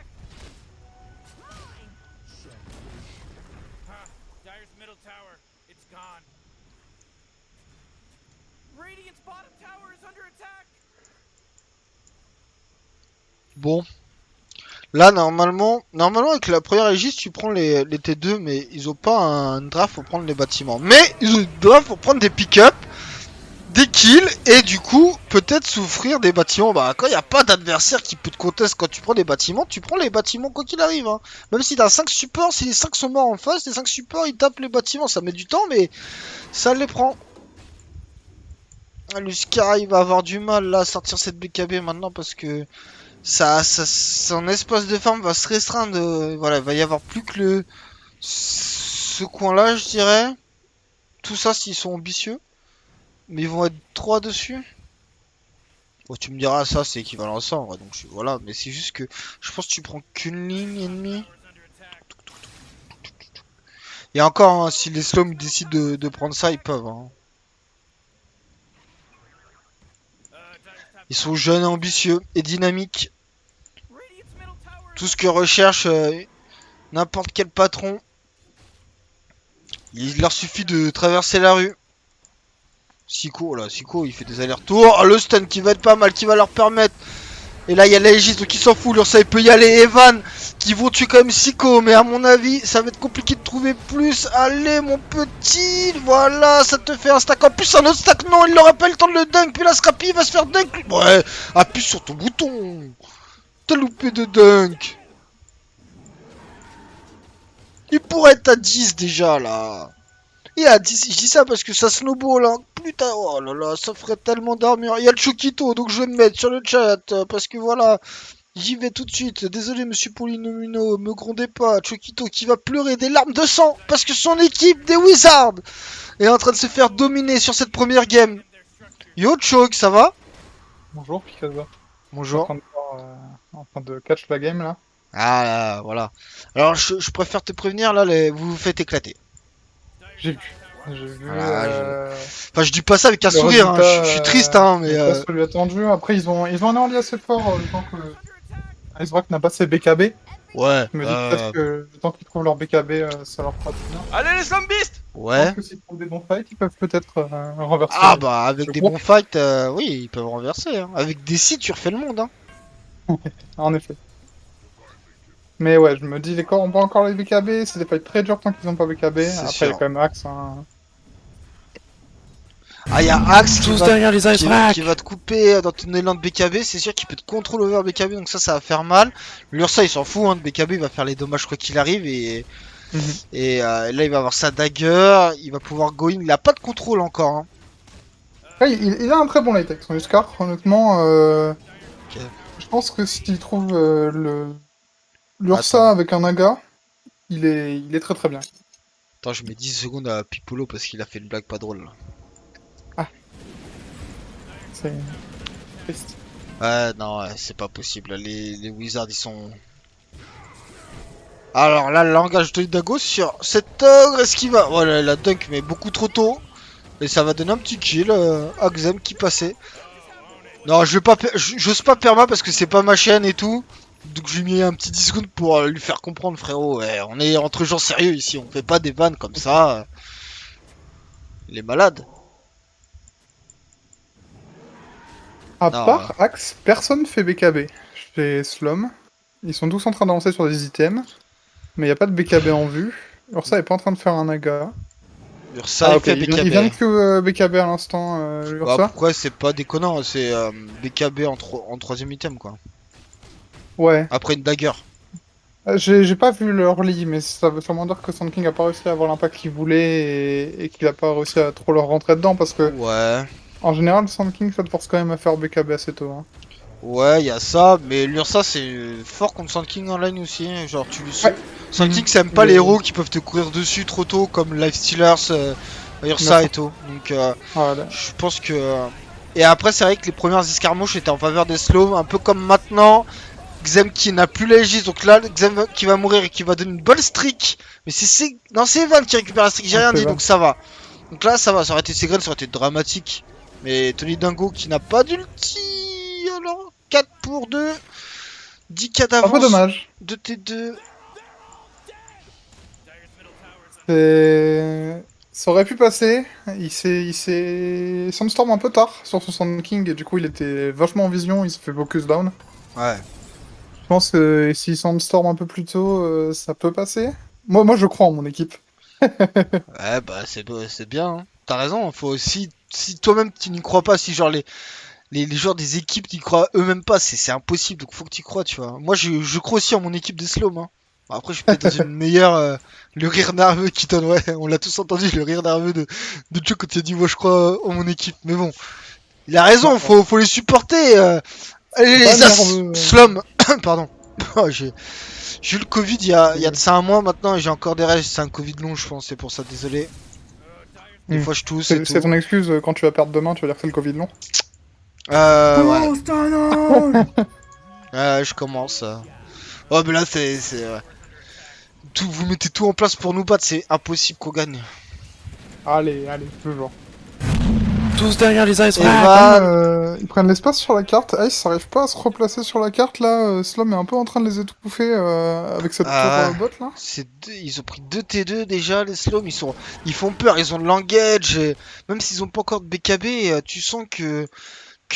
Bon. Là, normalement avec la première Aegis, tu prends les T2, mais ils ont pas un draft pour prendre les bâtiments. Mais ils ont un draft pour prendre des pick-up, des kills, et du coup, peut-être souffrir des bâtiments. Bah, quand il n'y a pas d'adversaire qui peut te contester quand tu prends des bâtiments, tu prends les bâtiments quoi qu'il arrive. Hein. Même si t'as 5 supports, si les 5 sont morts en face, les 5 supports ils tapent les bâtiments. Ça met du temps, mais ça les prend. Ah, Luscar, il va avoir du mal là à sortir cette BKB maintenant parce que. Son espace de farm va se restreindre. Voilà, il va y avoir plus que ce coin-là, je dirais. Tout ça s'ils sont ambitieux. Mais ils vont être 3 dessus. Bon, tu me diras, ça c'est équivalent à ça en vrai. Donc voilà, mais c'est juste que je pense que tu prends qu'une ligne ennemie. Et encore, hein, si les sloms décident de prendre ça, ils peuvent. Hein. Ils sont jeunes, ambitieux et dynamiques. Tout ce que recherche n'importe quel patron. Il leur suffit de traverser la rue. Siko, là, Siko, il fait des allers-retours. Oh, le stun qui va être pas mal, qui va leur permettre. Et là, il y a l'Aegis, donc il s'en fout. L'Ursa, il peut y aller. Evan, qui vont tuer quand même Siko. Mais à mon avis, ça va être compliqué de trouver plus. Allez, mon petit. Voilà, ça te fait un stack. En plus, un autre stack, non, il n'aura pas eu le temps de le dunk. Puis là, Scrappy, il va se faire dunk. Ouais, appuie sur ton bouton. T'as loupé de dunk. Il pourrait être à 10 déjà, là. Et à 10, je dis ça parce que ça snowball, hein. Putain, oh là là, ça ferait tellement d'armure. Il y a le Chokito, donc je vais me mettre sur le chat, parce que voilà, j'y vais tout de suite. Désolé, monsieur Polinomino, me grondez pas. Chokito qui va pleurer des larmes de sang, parce que son équipe des Wizards est en train de se faire dominer sur cette première game. Yo, Chok, ça va? Bonjour Picasso. Bonjour. En train de catch la game là. Ah là, voilà. Alors, je préfère te prévenir, là, vous vous faites éclater. J'ai vu. J'ai vu. Voilà, Enfin, je dis pas ça avec un sourire, hein. Je suis triste, hein, mais. Pas celui attendu. Après, ils ont un early assez fort, le temps que Icebreak n'a pas ses BKB. Ouais, Je me dis peut-être que le temps qu'ils trouvent leur BKB, ça leur fera du bien. Allez les Slum Beasts! Je ouais. pense que s'ils trouvent des bons fights, ils peuvent peut-être renverser Ah bah avec le des groupe. bons fights, oui, ils peuvent renverser. Hein. Avec des sites, tu refais le monde. Hein. En effet. Mais ouais, je me dis, on voit encore les BKB, c'est des fights très durs tant qu'ils ont pas BKB. C'est Après, il y a sûr. quand même Axe. Hein. Ah, y a Axe Tous derrière les Ice qui Racks! va te couper dans ton élan de BKB. C'est sûr qu'il peut te contrôle over BKB, donc ça va faire mal. L'Ursa, il s'en fout. Hein, de BKB, il va faire les dommages quoi qu'il arrive. Mhm. Et là, il va avoir sa dagger. Il va pouvoir go in. Il a pas de contrôle encore. Hein. Ouais, il a un très bon latex, son Huskar, honnêtement. Ok. Je pense que s'il trouve l'Ursa Attends. avec un Naga, il est très très bien. Attends, je mets 10 secondes à Pipolo parce qu'il a fait une blague pas drôle. Là. Ah, c'est triste. Ouais, non, ouais, c'est pas possible. Les Wizards, ils sont. Alors là, le langage de Dago sur cet ogre, est-ce qu'il va. Voilà, la dunk, mais beaucoup trop tôt. Et ça va donner un petit kill à Xem qui passait. Non, je vais pas. J'ose pas perma parce que c'est pas ma chaîne et tout. Donc je lui ai mis un petit 10 secondes pour lui faire comprendre, frérot. Ouais, on est entre gens sérieux ici. On fait pas des vannes comme ça. Il est malade. À Non, part Axe, personne fait BKB chez Slum. Ils sont tous en train d'avancer sur des items, mais il n'y a pas de BKB en vue. Ursa est pas en train de faire un Naga. Ursa, Ah il ok, fait il vient de BKB. que BKB à l'instant, Bah Ursa. pourquoi c'est pas déconnant, c'est BKB en troisième item quoi. Ouais. Après une dagger. J'ai pas vu le early, mais ça veut sûrement dire que Sand King a pas réussi à avoir l'impact qu'il voulait et qu'il a pas réussi à trop leur rentrer dedans parce que Ouais. en général Sand King ça te force quand même à faire BKB assez tôt. Hein. Ouais, y a ça, mais l'Ursa c'est fort contre Sand King en line aussi. Genre tu lui Ouais. Sand King ça aime pas les héros qui peuvent te courir dessus trop tôt comme Lifestealers, Ursa et D'accord. tout. Donc Voilà. je pense que. Et après c'est vrai que les premières escarmouches étaient en faveur des slows, un peu comme maintenant. Xem qui n'a plus la Aegis, donc là Xem qui va mourir et qui va donner une bonne streak. Mais non, c'est Evan qui récupère la streak, j'ai rien dit donc ça va. Donc là ça va, ça aurait été Segrel, ça aurait été dramatique. Mais Tony Dingo qui n'a pas d'ulti. Alors 4 pour 2, 10k Un peu d'avance dommage. de T2. Ça aurait pu passer. Sandstorm un peu tard sur son Sand King et du coup il était vachement en vision, il s'est fait focus down. Ouais. Je pense que si Sandstorm un peu plus tôt, ça peut passer. Moi je crois en mon équipe. Ouais bah c'est bien. Hein. T'as raison, faut aussi. Si toi-même tu n'y crois pas, si genre les joueurs des équipes n'y croient eux-mêmes pas, c'est impossible, donc faut que tu y crois, tu vois. Moi, je crois aussi en mon équipe des Slom. Hein. Bon, après, je suis peut-être dans une meilleure. Le rire nerveux qui donne, ouais, on l'a tous entendu, le rire nerveux de Joe quand il a dit, moi, je crois en mon équipe. Mais bon, il a raison, Non, faut les supporter. Allez, pas les As nerveux. Slom. Pardon. Oh, j'ai eu le Covid il y a de Et- ça un mois maintenant et j'ai encore des rêves. C'est un Covid long, je pense, c'est pour ça, désolé. Des Hmm. fois, je tousse et C'est tout. ton excuse quand tu vas perdre demain, tu vas dire que c'est le Covid long. Ouais. Je commence. Oh, mais là, ouais. Tout, vous mettez tout en place pour nous battre, c'est impossible qu'on gagne. Allez, toujours. Tous derrière les Ice Et Racks! va. Ils prennent l'espace sur la carte. Ice n'arrive pas à se replacer sur la carte là. Slum est un peu en train de les étouffer avec cette tour Ah, bot là. ils ont pris 2 T2 déjà, les Sloms, ils font peur, ils ont de l'engage, même s'ils ont pas encore de BKB, tu sens que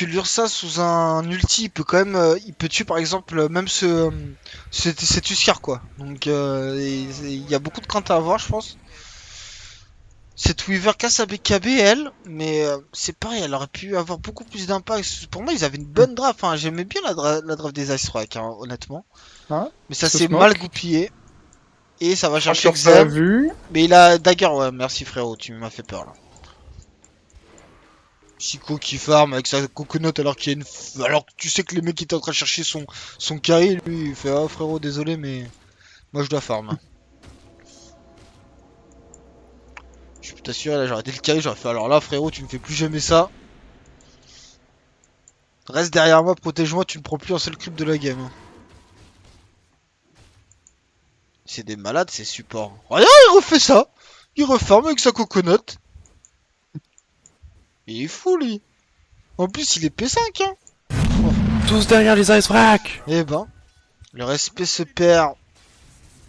l'Ursa sous un ulti, il peut quand même, il peut tuer par exemple même cet Huskar quoi. Donc il y a beaucoup de crainte à avoir, je pense. Cette Weaver casse sa BKB elle, mais c'est pareil, elle aurait pu avoir beaucoup plus d'impact. Pour moi, ils avaient une Hmm. bonne draft. Hein. J'aimais bien la draft des Ice Rock, hein, honnêtement. Ouais, Mais ça ce s'est mal smoke. goupillé. Et ça va Je crois chercher que ça l'a Xem. vu. Mais il a Dagger, ouais, merci frérot, tu m'as fait peur là. Chico qui farm avec sa coconut alors qu'il y a alors que tu sais que les mecs qui étaient en train de chercher son carry, lui il fait ah frérot désolé mais moi je dois farm. Je peux t'assurer là j'aurais été le carry, j'aurais fait alors là frérot tu me fais plus jamais ça. Reste derrière moi, protège-moi, tu ne prends plus un seul creep de la game. Hein. C'est des malades ces supports. Regarde il refait ça. Il refarme avec sa coconut. Il est fou lui. En plus il est P5 hein. Tous derrière les Ice Racks! Eh ben, le respect se perd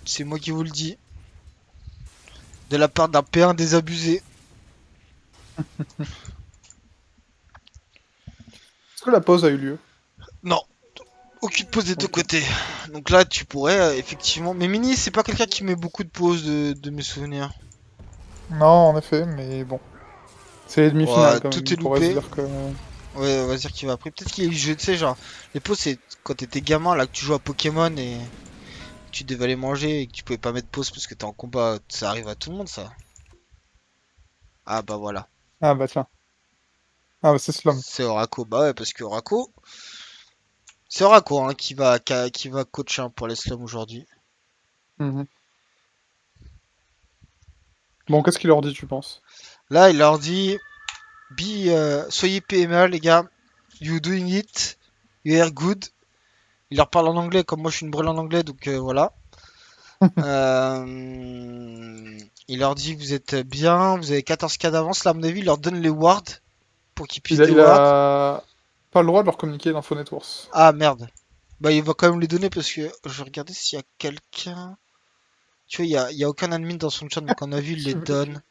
C'est moi qui vous le dis. De la part d'un P1 désabusé. Est-ce que la pause a eu lieu? Non, aucune pause des deux Ok. côtés. Donc là, tu pourrais effectivement. Mais Mini, c'est pas quelqu'un qui met beaucoup de pauses de mes souvenirs. Non, en effet, mais bon. C'est les demi-finales Ouais, quand même. tout est On pourrait se loupé. dire que. Ouais, on va dire qu'il va après. Peut-être qu'il y a eu jeu, tu sais, genre. Les pauses, c'est quand t'étais gamin, là, que tu jouais à Pokémon et tu devais aller manger et que tu pouvais pas mettre pause parce que t'es en combat. Ça arrive à tout le monde, ça. Ah bah voilà. Ah bah tiens. Ah bah c'est Slum. C'est Oraco. Bah ouais, parce que Oraco. C'est Oraco hein, qui va coacher hein, pour les slums aujourd'hui. Mhm. Bon, qu'est-ce qu'il leur dit, tu penses? Là, il leur dit soyez PMA, les gars. You doing it. You are good. Il leur parle en anglais, comme moi je suis une brûle en anglais, donc voilà. Il leur dit vous êtes bien, vous avez 14K d'avance. Là, à mon avis, il leur donne les wards pour qu'ils puissent des Il wards. a pas le droit de leur communiquer l'info networks. Ah merde. Bah, il va quand même les donner parce que je vais regarder s'il y a quelqu'un. Tu vois, il y a aucun admin dans son chat, donc on a vu, il les donne.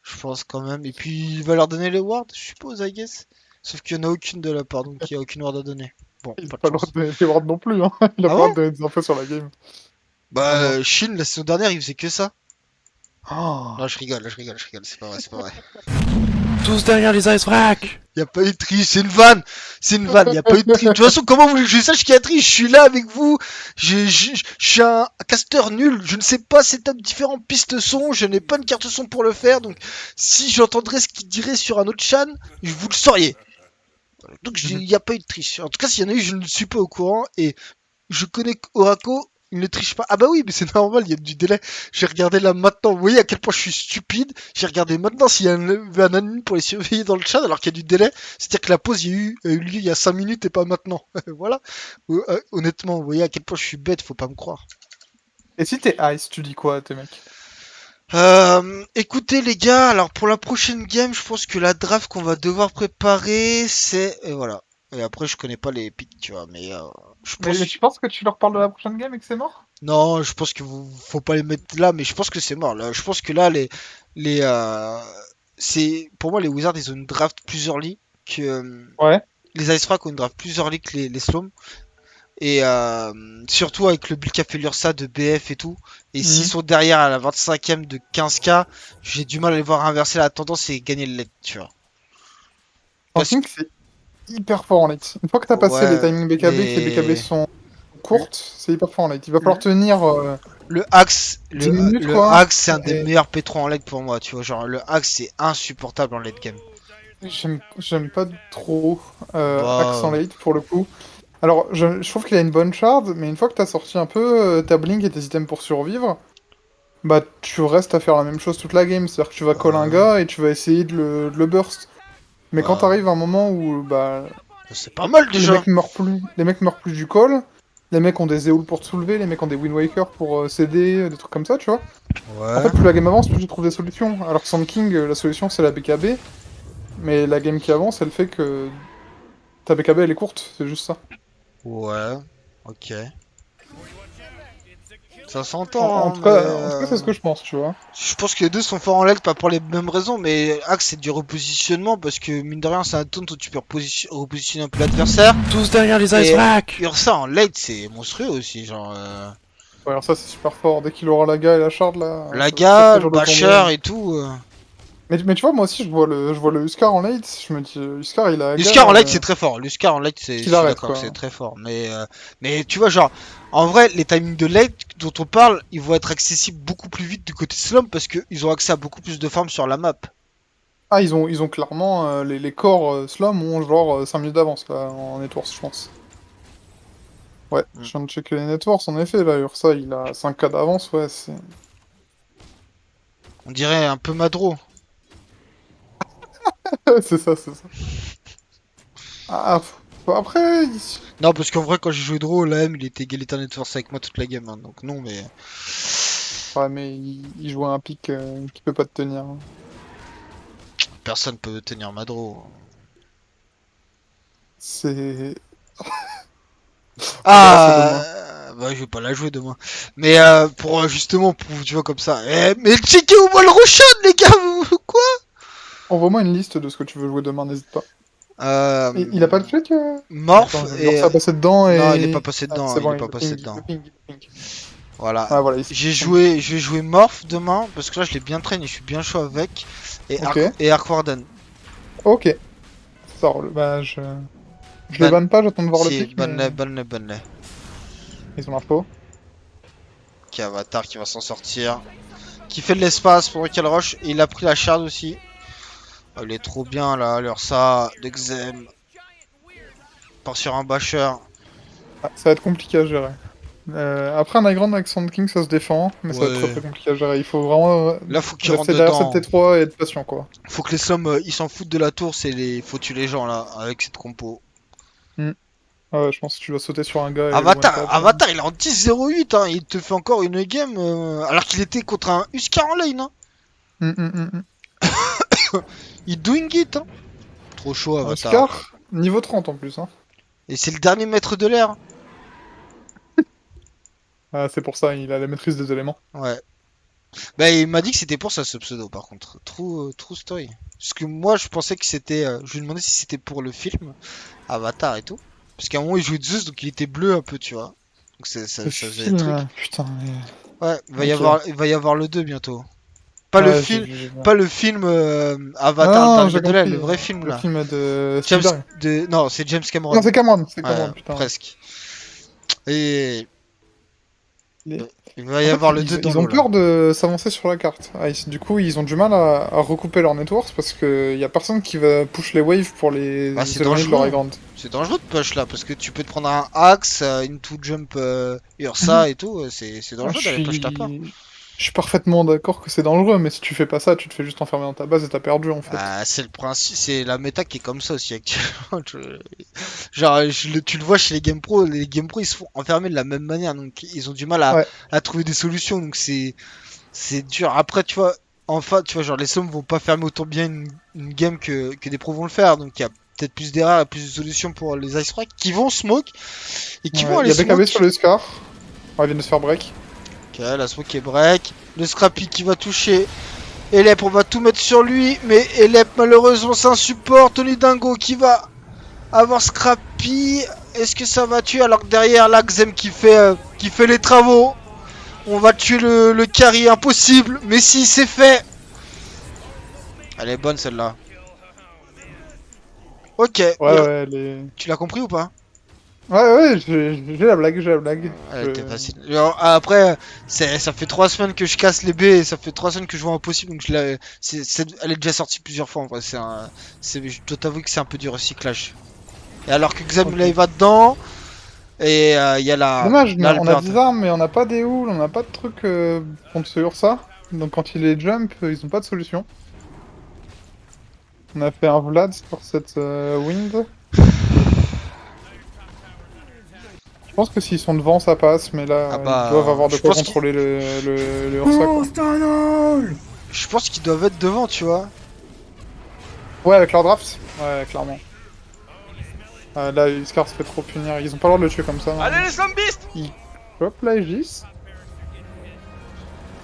Je pense quand même. Et puis il va leur donner les wards, je suppose, I guess. Sauf qu'il n'y en a aucune de la part, donc il n'y a aucune ward à donner. Bon, Il a pas de pas le droit chance. de donner les wards non plus, hein. Il a Ah pas le droit ouais? de donner des infos sur la game. Bah, Ah non. Shin, la saison dernière, il faisait que ça. Non, Oh. je rigole, c'est pas vrai, c'est pas vrai. Tous derrière les Ice Frac. Y a pas eu de triche, c'est une vanne! C'est une vanne, y a pas eu de triche. De toute façon, comment vous voulez que je sache qu'il y a triche? Je suis là avec vous, je suis un casteur nul, je ne sais pas setup différentes pistes son, je n'ai pas une carte son pour le faire, donc si j'entendrais ce qu'il dirait sur un autre chan, vous le sauriez. Donc il Mhm. n'y a pas eu de triche. En tout cas, s'il y en a eu, je ne suis pas au courant. Et je connais Oraco, il ne triche pas. Ah bah oui, mais c'est normal, il y a du délai. J'ai regardé là maintenant. Vous voyez à quel point je suis stupide. J'ai regardé maintenant s'il y avait un admin pour les surveiller dans le chat alors qu'il y a du délai. C'est-à-dire que la pause a eu lieu il y a 5 minutes et pas maintenant. Voilà. Honnêtement, vous voyez à quel point je suis bête, faut pas me croire. Et si t'es Ice, tu dis quoi à tes mecs? Écoutez les gars, alors pour la prochaine game, je pense que la draft qu'on va devoir préparer, c'est voilà. Et après, je connais pas les pics, tu vois, mais je Mais pense tu penses que tu leur parles de la prochaine game et que c'est mort? non, je pense que faut pas les mettre là, mais je pense que c'est mort. Là, je pense que là, les, c'est pour moi les Wizards, ils ont une draft plus early que Ouais. les Ice Frak ont une draft plus early que les Sloom. Et surtout avec le build qu'a fait l'Ursa de BF et tout. Et s'ils Mhm. sont derrière à la 25ème de 15K, j'ai du mal à les voir inverser la tendance et gagner le lead, tu vois. Parce Ranking, que c'est hyper fort en late. Une fois que t'as passé les ouais, timings BKB, que les BKB mais sont le, courtes, c'est hyper fort en late. Il va falloir le, tenir le Axe, 10 minutes, le quoi. Axe, c'est un des Et meilleurs pétrons en late pour moi, tu vois. Genre, le Axe, c'est insupportable en late game. j'aime pas trop Axe en Bah, late, pour le coup. Alors, je trouve qu'il a une bonne shard, mais une fois que t'as sorti un peu ta blink et tes items pour survivre, bah tu restes à faire la même chose toute la game. C'est-à-dire que tu vas call un ouais, gars et tu vas essayer de le burst. Mais quand bah, t'arrives à un moment où bah c'est pas mal les déjà. mecs meurent plus, les mecs meurent plus du call, les mecs ont des Éouls pour te soulever, les mecs ont des Wind Waker pour s'aider, des trucs comme ça, tu vois. En Ouais. fait, plus la game avance, plus tu trouves des solutions. Alors que Sand King, la solution c'est la BKB, mais la game qui avance, elle fait que ta BKB elle est courte, c'est juste ça. Ouais. Ok. Ça En, s'entend, en hein, tout mais cas, en tout cas, c'est ce que je pense, tu vois. je pense que les deux sont forts en late, pas pour les mêmes raisons, mais Axe c'est du repositionnement parce que mine de rien c'est un taunt où tu peux repositionner un peu l'adversaire. Tous derrière les Ice Et Frac. Ursa en late c'est monstrueux aussi, genre Ouais, alors ça c'est super fort. Dès qu'il aura la Ga et la shard là, ça va être très Laga, très le dur de tomber. Basher et tout. Mais tu vois, moi aussi je vois le Huskar en late, je me dis, Huskar il a la Ga, Luskar en light c'est très fort. Luskar en light c'est, je qu'il suis arrête d'accord que c'est quoi. très fort. Mais tu vois genre, en vrai les timings de late dont on parle, ils vont être accessibles beaucoup plus vite du côté Slum parce qu'ils ont accès à beaucoup plus de farms sur la map. Ah, ils ont clairement, les corps Slum ont genre 5 minutes d'avance là en networks, je pense. Ouais, Mm. je viens de checker les networks, en effet, là, Ursa il a 5K d'avance, ouais, c'est. On dirait un peu Madro. C'est ça, c'est ça. Ah, bon, après, Non parce qu'en vrai quand j'ai joué Draw, l'AM il était égalité net force avec moi toute la game. Hein, donc non mais ouais, mais il jouait un pic qui peut pas te tenir, hein. personne peut tenir Madro. C'est. On verra ça Ah demain. bah, je vais pas la jouer demain. Mais pour justement, pour, tu vois, comme ça. Mais checkez au moins le Roshan, les gars, quoi? Envoie-moi une liste de ce que tu veux jouer demain, n'hésite pas. Euh, Et il a pas le truc Morph Attends, je vais voir et. ça passer dedans Non, il est pas et... passé Ah, dedans, c'est il bon, est il pas le passé ping, dedans. le ping, le ping. Voilà. Ah voilà, Je vais jouer Morph demain, parce que là, je l'ai bien traîné, je suis bien chaud avec. Et, Ok. et Arc Warden. Ok. Ça roule. Bah, je le Ban... banne pas, j'attends de voir le Si, pic, mais banne-les. ils ont l'info. Ok, Avatar qui va s'en sortir. Qui fait de l'espace pour Royal Rush. Et il a pris la shard aussi. Oh, il est trop bien là, alors ça, d'Exem. Part sur un basher. Ah, ça va être compliqué à gérer. Après, un High Ground avec Sand King, ça se défend, mais ça va être très Ouais. très compliqué à gérer. Il faut vraiment Là, faut qu'il rentre rester derrière cette dedans. T3 et être patient, quoi. Faut que les slums, ils s'en foutent de la tour. Faut tuer les gens là, avec cette compo. Hmm. Ah ouais, je pense que tu vas sauter sur un gars et le Avatar, one-tap. Avatar, il est en 10-0-8, hein. Il te fait encore une game alors qu'il était contre un Huskar en lane, hein. Hmm. Il doing it, hein. Trop chaud, Un Avatar. Scar, niveau 30 en plus, hein. Et c'est le dernier maître de l'air. Ah, c'est pour ça, il a la maîtrise des éléments. Ouais. Bah, il m'a dit que c'était pour ça ce pseudo, par contre. True story. Parce que moi, je pensais que c'était. Je lui demandais si c'était pour le film Avatar et tout. Parce qu'à un moment, il jouait Zeus, donc il était bleu un peu, tu vois. Donc Le ça faisait truc. film, putain, mais... Ouais, Ok. il va y avoir le 2 bientôt. Pas le Ouais, film, j'ai bien. pas le film Non, Avatar, le non, non, dernier j'ai maître de l'air, le compris. vrai film Le là. film de James, Spielberg. non, c'est James Non, Cameron. c'est Ouais, Cameron, putain. presque. Et Les- il va y En fait, avoir le 2 dans ils ont l'eau là. peur de s'avancer sur la carte. Ah, du coup, ils ont du mal à recouper leur networks parce que y a personne qui va push les waves pour les Bah, c'est éloigner de leur high dangereux. ground. C'est dangereux de push là, parce que tu peux te prendre un axe, une to jump Ursa Mhm. et tout. C'est Ah, dangereux d'aller push ta part. je suis parfaitement d'accord que c'est dangereux, mais si tu fais pas ça, tu te fais juste enfermer dans ta base et t'as perdu en fait. Ah, c'est le principe, c'est la méta qui est comme ça aussi actuellement. Genre, tu le vois chez les Game Pro ils se font enfermer de la même manière, donc ils ont du mal Ouais. à trouver des solutions, donc c'est dur. Après, tu vois, enfin, tu vois, genre les sommes vont pas fermer autant bien une game que des pros vont le faire, donc il y a peut-être plus d'erreurs et plus de solutions pour les Ice Frag qui vont smoke et qui vont Ouais. Il aller y a BKB sur smoke. le Scar. Ouais, il vient de se faire break. Ok, la smoke est break, le Scrappy qui va toucher. Elep, on va tout mettre sur lui, mais Elep malheureusement c'est un support. Tony Dingo qui va avoir Scrappy. Est-ce que ça va tuer alors que derrière l'Axem qui fait les travaux. On va tuer le carry impossible, mais si c'est fait. Elle est bonne celle-là. Ok, Ouais, les... tu l'as compris ou pas? Ouais, j'ai la blague, j'ai la blague. Elle était facile. Genre, après, ça fait 3 semaines que je casse les B et ça fait 3 semaines que je vois impossible, donc elle est déjà sortie plusieurs fois en vrai. Je dois t'avouer que c'est un peu du recyclage. Et alors que Xam Ok. là il va dedans, et il y a Dommage, mais la on a Alpert. 10 armes, mais on n'a pas des hools, on n'a pas de trucs contre ce Ursa. Donc quand il est jump, ils ont pas de solution. On a fait un Vlad sur cette wind. Je pense que s'ils sont devant, ça passe, mais Ah là, ils doivent bah, avoir de quoi contrôler le Ursa, quoi. je pense qu'ils doivent être devant, tu vois. Ouais, avec leur draft. Ouais, clairement. Là, Scar se fait trop punir. Ils ont pas le droit de le tuer comme ça. Allez les Slumbeast. Ils chopent la Aegis.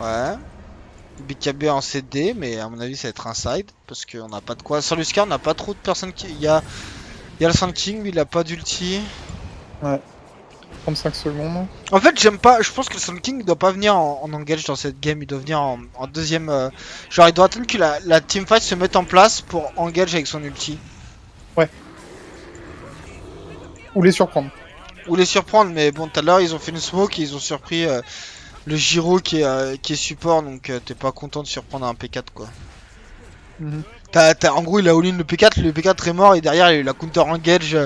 Ouais. BKB en CD, mais à mon avis ça va être un side parce qu'on n'a pas de quoi. Sur Luscar, on n'a pas trop de personnes qui. Il y a le Sand King, mais il a pas d'ulti. Ouais. 35 secondes. En fait, j'aime pas. Je pense que le Sand King doit pas venir en engage dans cette game. Il doit venir en deuxième. Genre, il doit attendre que la teamfight se mette en place pour engage avec son ulti. Ou les surprendre. Ou les surprendre, mais bon, tout à l'heure ils ont fait une smoke et ils ont surpris le Giro qui est support, donc t'es pas content de surprendre un P4 quoi. Mhm. En gros, il a all-in le P4 est mort et derrière il y a eu la counter engage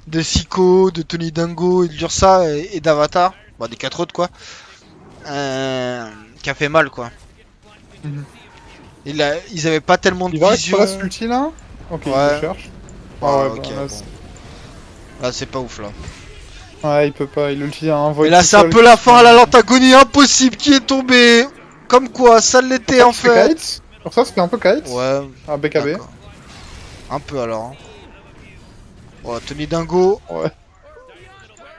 de Siko, de Tony Dingo, et de Lursa et d'Avatar, bon, des 4 autres quoi, qui a fait mal quoi. Mhm. Ils avaient pas tellement de Il va vision. récupérer ce ulti là. Ok, il Ouais. le cherche. Ouais, Ah ouais, ok, bah, là, bon. Là c'est pas ouf là. ouais, il peut pas, il ulti a un void. Et là tout c'est un seul. peu la fin à la lente agonie impossible qui est tombée. Comme quoi, ça l'était en Ça, se fait. kite. Pour ça, c'était un peu kite. Ouais, Ah, BKB. d'accord. Un peu alors. Hein. Ouais, Tony Dingo. Ouais.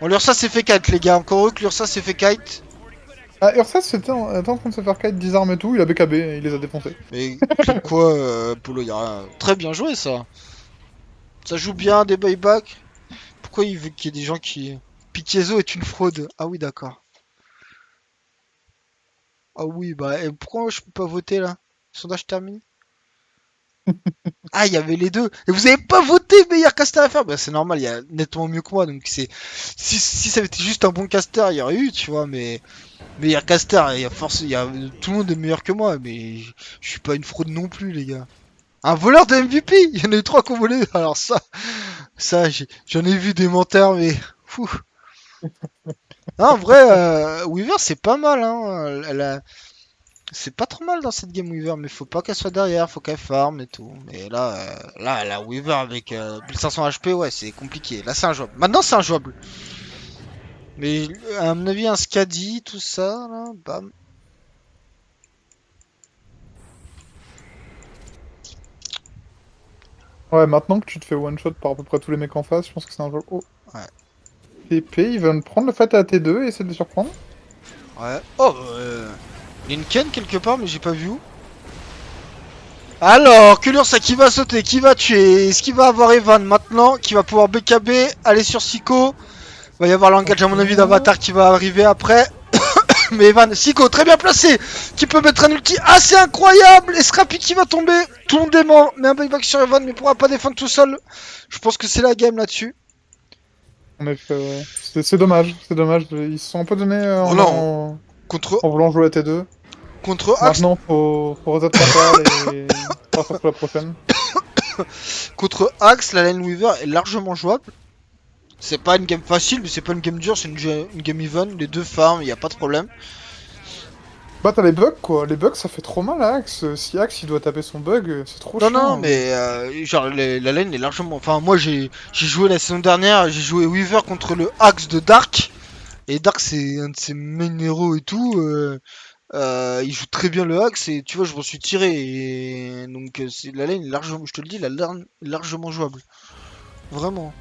Bon, l'Ursa s'est fait kite, les gars. Encore eux que l'Ursa s'est fait kite. Ah, Ursa était en train de se faire kite, 10 armes et tout, il a BKB et il les a défoncés. Mais comme quoi, Polo, y a rien. Très bien joué, ça. Ça joue bien, des buybacks. Pourquoi il veut qu'il y ait des gens qui... Pikiezo est une fraude. Ah oui, d'accord. Ah oui, bah, et pourquoi je peux pas voter, là? Sondage terminé. Ah, il y avait les deux. Et vous avez pas voté meilleur caster à faire? Bah, c'est normal, il y a nettement mieux que moi. Donc, c'est. Si ça avait été juste un bon caster, il y aurait eu, tu vois. Mais meilleur caster, il y a force. Tout le monde est meilleur que moi. Mais je suis pas une fraude non plus, les gars. Un voleur de MVP? Il y en a eu trois qui ont volé. Alors, ça, j'en ai vu des menteurs, mais. Fou. Non, en vrai, Weaver, c'est pas mal, hein. C'est pas trop mal dans cette game Weaver, mais faut pas qu'elle soit derrière, faut qu'elle farm et tout. Mais là, la Weaver avec 1500 HP, ouais, c'est compliqué. Là, c'est injouable. Maintenant, c'est injouable. Mais à mon avis, un Skadi, tout ça, là, bam. Ouais, maintenant que tu te fais one-shot par à peu près tous les mecs en face, je pense que c'est un jeu... Oh, Ouais. TP, il va me prendre le fait à T2 et essayer de le surprendre. Ouais. Oh, Lincoln quelque part, mais j'ai pas vu où. Alors, Culure, ça qui va sauter, qui va tuer? Est-ce qu'il va avoir Evan maintenant, qui va pouvoir BKB, aller sur Siko? Il va y avoir l'engage à mon avis d'Avatar qui va arriver après. Mais Evan, Siko, très bien placé, qui peut mettre un ulti assez incroyable. Et Scrappy qui va tomber. Tout le monde est mort. Mais un buyback sur Evan, mais pourra pas défendre tout seul. Je pense que c'est la game là-dessus. En effet, ouais. C'est dommage, c'est dommage. Ils se sont un peu donnés Oh non, contre, en voulant jouer à T2. contre Axe, Maintenant, faut reset mental et partir sur la prochaine. contre Axe, la Lane Weaver est largement jouable. C'est pas une game facile, mais c'est pas une game dure, c'est une game even. Les deux farms, il y a pas de problème. Bah t'as les bugs quoi, les bugs ça fait trop mal à Axe, si Axe il doit taper son bug, c'est trop Non, chiant. non, mais genre la lane est largement. Enfin, moi j'ai joué la saison dernière, j'ai joué Weaver contre le Axe de Dark. Et Dark c'est un de ses main héros et tout. Il joue très bien le Axe et tu vois, je m'en suis tiré. Et donc la lane est largement, je te le dis, largement jouable. Vraiment.